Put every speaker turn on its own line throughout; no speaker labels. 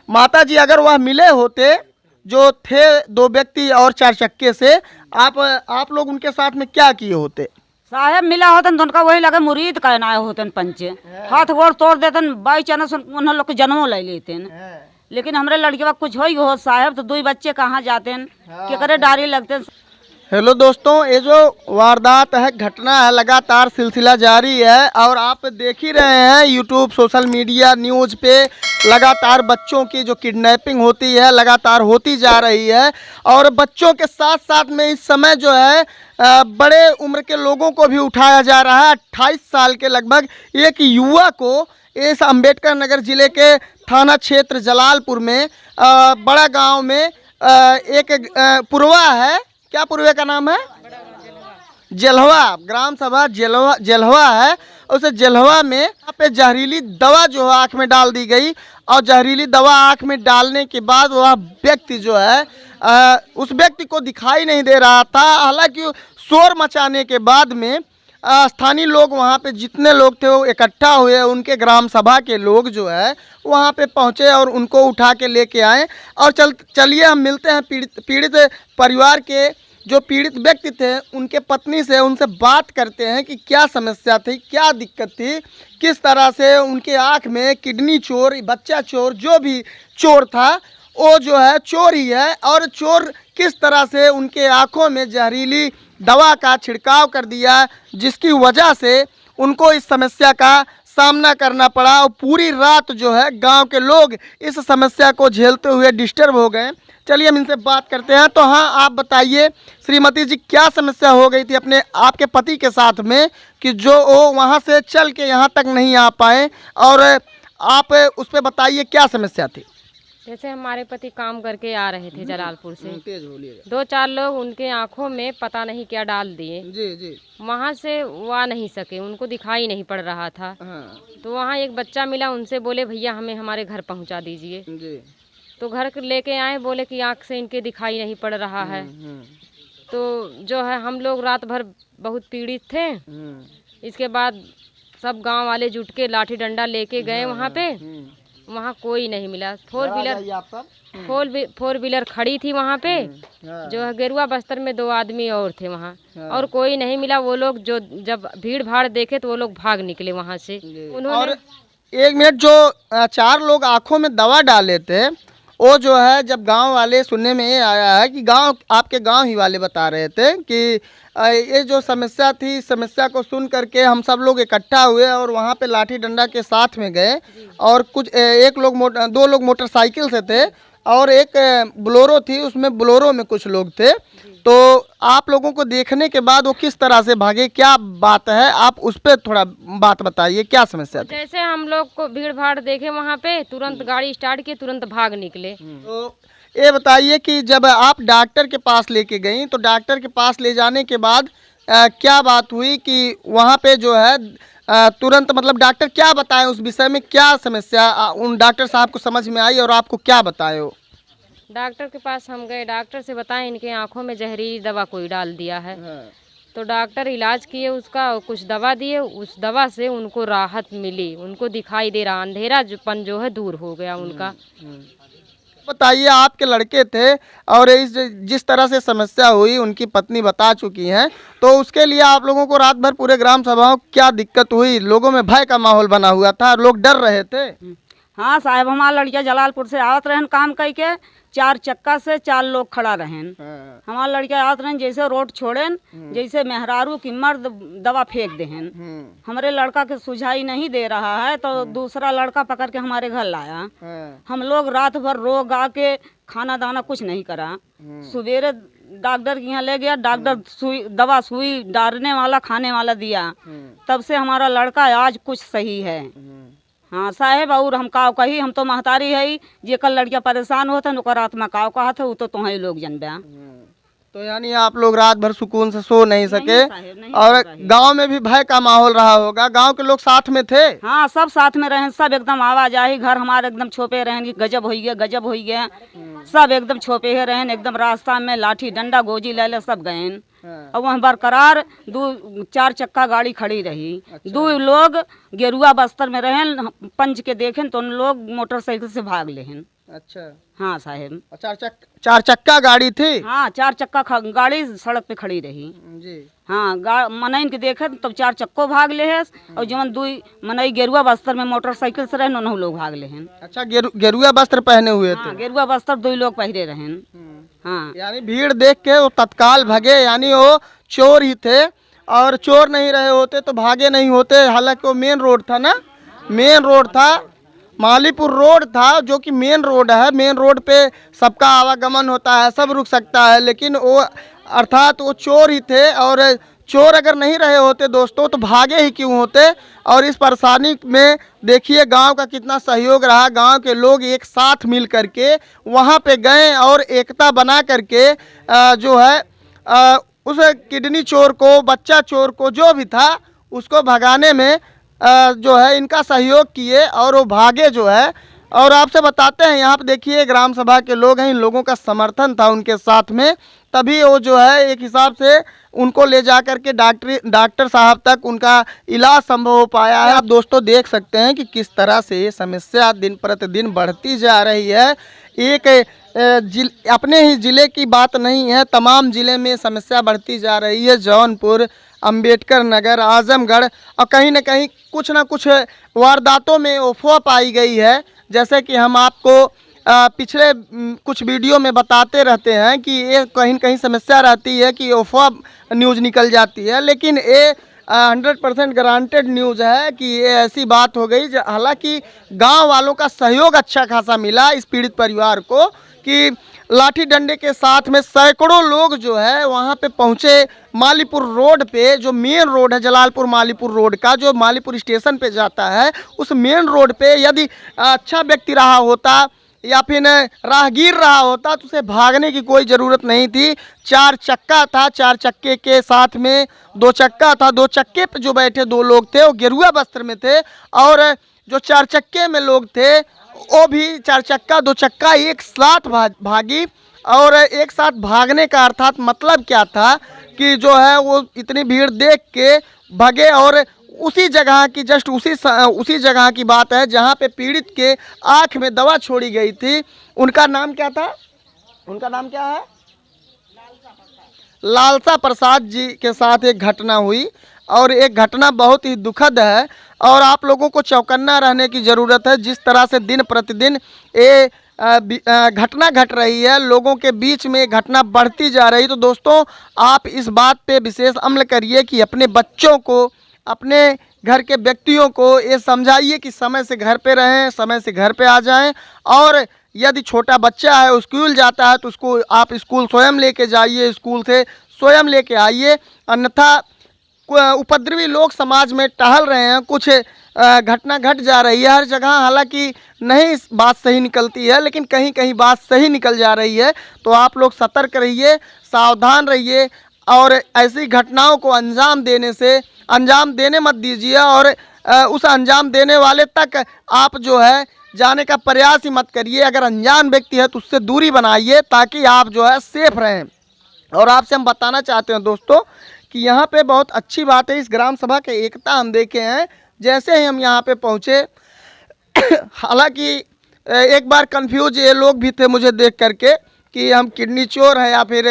माता जी अगर वह मिले होते जो थे 2 व्यक्ति और 4 चक्के से, आप लोग उनके साथ में क्या किए होते?
साहेब मिला होतन तो उनका वही लगे मुरीद कहना होतन पंचे, हाथ गोड़ तोड़ देतन, बाई चांस उन लोग के जन्मों ले लेतेन। लेकिन हमरे लड़के का कुछ हो साहेब तो 2 बच्चे कहाँ जाते के करे डारी लगते।
हेलो दोस्तों, ये जो वारदात है, घटना है, लगातार सिलसिला जारी है और आप देख ही रहे हैं यूट्यूब, सोशल मीडिया, न्यूज़ पे लगातार बच्चों की जो किडनैपिंग होती है लगातार होती जा रही है। और बच्चों के साथ साथ में इस समय जो है बड़े उम्र के लोगों को भी उठाया जा रहा है। 28 साल के लगभग एक युवा को इस अम्बेडकर नगर जिले के थाना क्षेत्र जलालपुर में बड़ा गांव में एक पुरवा है, क्या पुरवे का नाम है? जलहवा, ग्राम सभा जलहवा है। उस जलहवा में यहाँ पे जहरीली दवा जो है आँख में डाल दी गई और जहरीली दवा आँख में डालने के बाद वह व्यक्ति जो है उस व्यक्ति को दिखाई नहीं दे रहा था। हालांकि शोर मचाने के बाद में स्थानीय लोग, वहाँ पे जितने लोग थे वो इकट्ठा हुए, उनके ग्राम सभा के लोग जो है वहाँ पे पहुँचे और उनको उठा के लेके आए। और चलिए हम मिलते हैं पीड़ित परिवार के जो पीड़ित व्यक्ति थे उनके पत्नी से, उनसे बात करते हैं कि क्या समस्या थी, क्या दिक्कत थी, किस तरह से उनके आँख में किडनी चोर, बच्चा चोर, जो भी चोर था वो जो है चोर ही है। और चोर किस तरह से उनके आँखों में जहरीली दवा का छिड़काव कर दिया जिसकी वजह से उनको इस समस्या का सामना करना पड़ा। और पूरी रात जो है गांव के लोग इस समस्या को झेलते हुए डिस्टर्ब हो गए। चलिए हम इनसे बात करते हैं। तो हाँ, आप बताइए श्रीमती जी, क्या समस्या हो गई थी अपने आपके पति के साथ में कि जो वो वहाँ से चल के यहाँ तक नहीं आ पाए, और आप उस पर बताइए क्या समस्या थी?
जैसे हमारे पति काम करके आ रहे थे जलालपुर से, 2-4 लोग उनके आंखों में पता नहीं क्या डाल दिए।
जी।
वहाँ से वो आ नहीं सके, उनको दिखाई नहीं पड़ रहा था। तो वहाँ एक बच्चा मिला, उनसे बोले भैया हमें हमारे घर पहुँचा दीजिए
जी।
तो घर लेके आए, बोले कि आँख से इनके दिखाई नहीं पड़ रहा है। तो जो है हम लोग रात भर बहुत पीड़ित थे। इसके बाद सब गांव वाले जुट के लाठी डंडा लेके गए वहाँ पे, वहाँ कोई नहीं मिला। फोर व्हीलर खड़ी थी वहाँ पे, जो है गेरुआ बस्तर में 2 आदमी और थे वहाँ, और कोई नहीं मिला। वो लोग जो जब भीड़ भाड़ देखे तो वो लोग भाग निकले वहाँ से। उन्होंने
और 1 मिनट, जो 4 लोग आंखों में दवा डाले थे वो जो है, जब गांव वाले सुनने में ये आया है कि आपके गांव ही वाले बता रहे थे कि ये जो समस्या थी, समस्या को सुन करके हम सब लोग इकट्ठा हुए और वहाँ पे लाठी डंडा के साथ में गए। और कुछ 2 लोग मोटरसाइकिल से थे और एक बोलेरो थी, उसमें बोलेरो में कुछ लोग थे। तो आप लोगों को देखने के बाद वो किस तरह से भागे, क्या बात है, आप उस पर थोड़ा बात बताइए, क्या समस्या थी?
जैसे हम लोग को भीड़ भाड़ देखे वहाँ पे, तुरंत गाड़ी स्टार्ट की, तुरंत भाग निकले।
तो ये बताइए कि जब आप डॉक्टर के पास लेके गई तो डॉक्टर के पास ले जाने के बाद क्या बात हुई कि वहाँ पे जो है तुरंत, मतलब डॉक्टर क्या बताए उस विषय में, क्या समस्या उन डॉक्टर साहब को समझ में आई और आपको क्या बताए हो?
डॉक्टर के पास हम गए, डॉक्टर से बताएं इनके आंखों में जहरीली दवा कोई डाल दिया है। तो डॉक्टर इलाज किए उसका, कुछ दवा दिए, उस दवा से उनको राहत मिली, उनको दिखाई दे रहा, अंधेरापन जो है दूर हो गया उनका।
बताइए, आपके लड़के थे और जिस तरह से समस्या हुई उनकी पत्नी बता चुकी हैं, तो उसके लिए आप लोगों को रात भर पूरे ग्राम सभाओं क्या दिक्कत हुई? लोगों में भय का माहौल बना हुआ था, लोग डर रहे थे।
हाँ साहब, हमारा लड़किया जलालपुर से आवत रहन काम करके, 4 चक्का से 4 लोग खड़ा रहन। हमारा लड़का आवत रहन, जैसे रोड छोड़ेन, जैसे मेहरारू की मर्द दवा फेंक देहन। हमारे लड़का के सुझाई नहीं दे रहा है तो दूसरा लड़का पकड़ के हमारे घर लाया। हम लोग रात भर रो गा के खाना दाना कुछ नहीं करा। सवेरे डॉक्टर के यहाँ ले गया, डॉक्टर दवा सुई डालने वाला खाने वाला दिया, तब से हमारा लड़का आज कुछ सही है। हाँ साहेब, और हम काव कही, हम तो महतारी है, जे कल लड़कियाँ परेशान होता है ओकर आत्मा काव कहा था, वो तो तुम्हें लोग जनबे।
तो यानी आप लोग रात भर सुकून से सो नहीं सके?
नहीं
और गांव में भी भय का माहौल रहा होगा, गांव के लोग साथ में थे?
हाँ, सब साथ में रहे, सब एकदम आवाज आई, घर हमारे एकदम छोपे रहे, गजब हो गया, गजब हो गया। सब एकदम छोपे है रहे, एकदम रास्ता में लाठी डंडा गोजी ले ले सब गए। और वहाँ बरकरार 2-4 चक्का गाड़ी खड़ी रही। 2 लोग गेरुआ बस्तर में रहें, पंच के देखें तो उन लोग मोटरसाइकिल से भाग लेहन।
अच्छा,
हाँ साहेब।
4 चक्का गाड़ी थी?
हाँ 4 चक्का गाड़ी सड़क पे खड़ी रही
जी।
हाँ मनई के देखे तब 4 चक्को भाग ले है और जवन 2 मनई गेरुआ बस्तर में मोटरसाइकिल से रहन उन्होंने लोग भाग ले हैं।
अच्छा, गेरुआ वस्त्र पहने हुए थे?
हाँ, गेरुआ बस्तर 2 लोग पहरे रहन। हाँ,
यानी भीड़ देख के वो तत्काल भागे, यानी वो चोर ही थे, और चोर नहीं रहे होते तो भागे नहीं होते। हालांकि वो मेन रोड था ना, मेन रोड था, मालीपुर रोड था, जो कि मेन रोड है। मेन रोड पे सबका आवागमन होता है, सब रुक सकता है, लेकिन वो अर्थात वो चोर ही थे। और चोर अगर नहीं रहे होते दोस्तों तो भागे ही क्यों होते। और इस परेशानी में देखिए गांव का कितना सहयोग रहा। गांव के लोग एक साथ मिल करके वहां पे गए और एकता बना करके जो है उस किडनी चोर को, बच्चा चोर को, जो भी था उसको भगाने में जो है इनका सहयोग किए और वो भागे जो है। और आपसे बताते हैं यहाँ पे देखिए ग्राम सभा के लोग हैं, इन लोगों का समर्थन था उनके साथ में, तभी वो जो है एक हिसाब से उनको ले जा कर के डॉक्टर साहब तक उनका इलाज संभव हो पाया है। आप दोस्तों देख सकते हैं कि किस तरह से ये समस्या दिन प्रतिदिन बढ़ती जा रही है। एक अपने ही ज़िले की बात नहीं है, तमाम ज़िले में समस्या बढ़ती जा रही है। जौनपुर, अंबेडकर नगर, आजमगढ़ और कहीं न कहीं कुछ ना कुछ वारदातों में अफवाह पाई गई है। जैसे कि हम आपको पिछले कुछ वीडियो में बताते रहते हैं कि ये कहीं न कहीं समस्या रहती है कि अफवाह न्यूज़ निकल जाती है, लेकिन ये 100% गारंटेड न्यूज़ है कि ये ऐसी बात हो गई। हालांकि गांव वालों का सहयोग अच्छा खासा मिला इस पीड़ित परिवार को कि लाठी डंडे के साथ में सैकड़ों लोग जो है वहाँ पे पहुँचे। मालीपुर रोड पे, जो मेन रोड है जलालपुर मालीपुर रोड का, जो मालीपुर स्टेशन पे जाता है, उस मेन रोड पे यदि अच्छा व्यक्ति रहा होता या फिर राहगीर रहा होता तो उसे भागने की कोई ज़रूरत नहीं थी। 4 चक्का था, 4 चक्के के साथ में 2 चक्का था। 2 चक्के पे जो बैठे 2 लोग थे वो गेरुआ वस्त्र में थे, और जो 4 चक्के में लोग थे वो भी 4 चक्का 2 चक्का एक साथ भागी। और एक साथ भागने का अर्थात मतलब क्या था कि जो है वो इतनी भीड़ देख के भागे। और उसी जगह की जस्ट उसी जगह की बात है जहाँ पे पीड़ित के आँख में दवा छोड़ी गई थी। उनका नाम क्या था? उनका नाम क्या है? लालसा प्रसाद जी के साथ एक घटना हुई, और एक घटना बहुत ही दुखद है और आप लोगों को चौकन्ना रहने की ज़रूरत है। जिस तरह से दिन प्रतिदिन ये घटना घट रही है, लोगों के बीच में घटना बढ़ती जा रही, तो दोस्तों आप इस बात पे विशेष अमल करिए कि अपने बच्चों को, अपने घर के व्यक्तियों को ये समझाइए कि समय से घर पे रहें, समय से घर पे आ जाएं। और यदि छोटा बच्चा है, स्कूल जाता है, तो उसको आप स्कूल स्वयं लेके जाइए, स्कूल से स्वयं लेके आइए। अन्यथा उपद्रवी लोग समाज में टहल रहे हैं, कुछ घटना घट जा रही है हर जगह। हालांकि नहीं बात सही निकलती है, लेकिन कहीं कहीं बात सही निकल जा रही है। तो आप लोग सतर्क रहिए, सावधान रहिए, और ऐसी घटनाओं को अंजाम देने मत दीजिए। और उस अंजाम देने वाले तक आप जो है जाने का प्रयास ही मत करिए। अगर अनजान व्यक्ति है तो उससे दूरी बनाइए ताकि आप जो है सेफ रहें। और आपसे हम बताना चाहते हैं दोस्तों कि यहाँ पे बहुत अच्छी बात है, इस ग्राम सभा के एकता हम देखे हैं। जैसे ही हम यहाँ पे पहुँचे हालांकि एक बार कंफ्यूज ये लोग भी थे मुझे देख करके कि हम किडनी चोर हैं या फिर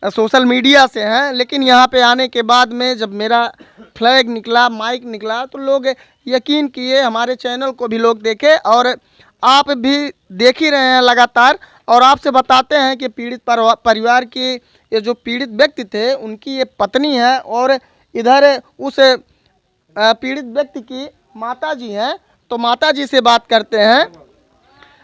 सोशल मीडिया से हैं, लेकिन यहाँ पे आने के बाद में जब मेरा फ्लैग निकला, माइक निकला, तो लोग यकीन किए, हमारे चैनल को भी लोग देखे और आप भी देख ही रहे हैं लगातार। और आपसे बताते हैं कि पीड़ित परिवार की ये जो पीड़ित व्यक्ति थे उनकी ये पत्नी है, और इधर उस पीड़ित व्यक्ति की माताजी हैं। तो माताजी से बात करते हैं।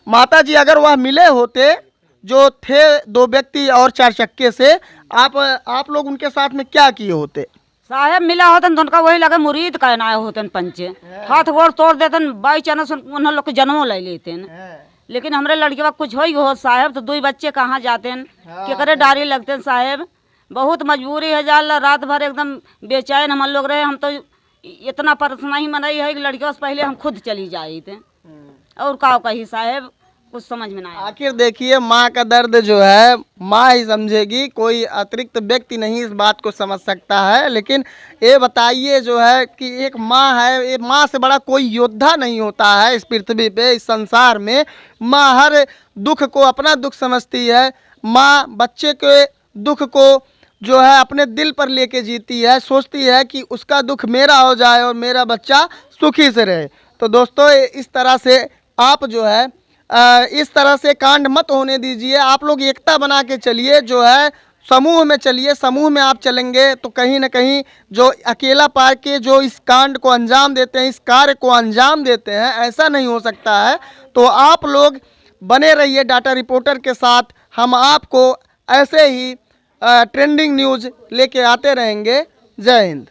माताजी, अगर वह मिले होते जो थे 2 व्यक्ति और 4 चक्के से, आप लोग उनके साथ में क्या किए होते?
साहेब मिला होतन तो उनका वही लगे मुरीद कहना आए होतन, पंचे हाथ गोड़ तोड़ देतन, बाई चांस उन लोग के जन्मों ले लेते। लेकिन हमरे लड़के वक्त कुछ हो साहेब, तो 2 बच्चे कहाँ जाते के करे डारी लगते साहेब। बहुत मजबूरी है, जाल रात भर एकदम बेचैन हम लोग रहे। हम तो इतना परेशानी मनाई है कि लड़के से पहले हम खुद चली जाई थे। और का कही साहेब, कुछ समझ में ना आया।
आखिर देखिए, माँ का दर्द जो है माँ ही समझेगी, कोई अतिरिक्त व्यक्ति नहीं इस बात को समझ सकता है। लेकिन ये बताइए जो है कि एक माँ है, ये माँ से बड़ा कोई योद्धा नहीं होता है इस पृथ्वी पे, इस संसार में। माँ हर दुख को अपना दुख समझती है। माँ बच्चे के दुख को जो है अपने दिल पर लेके जीती है, सोचती है कि उसका दुख मेरा हो जाए और मेरा बच्चा सुखी से रहे। तो दोस्तों, इस तरह से आप जो है इस तरह से कांड मत होने दीजिए। आप लोग एकता बना के चलिए, जो है समूह में चलिए। समूह में आप चलेंगे तो कहीं ना कहीं जो अकेला पार के जो इस कांड को अंजाम देते हैं, इस कार्य को अंजाम देते हैं, ऐसा नहीं हो सकता है। तो आप लोग बने रहिए डाटा रिपोर्टर के साथ। हम आपको ऐसे ही ट्रेंडिंग न्यूज़ लेके आते रहेंगे। जय हिंद।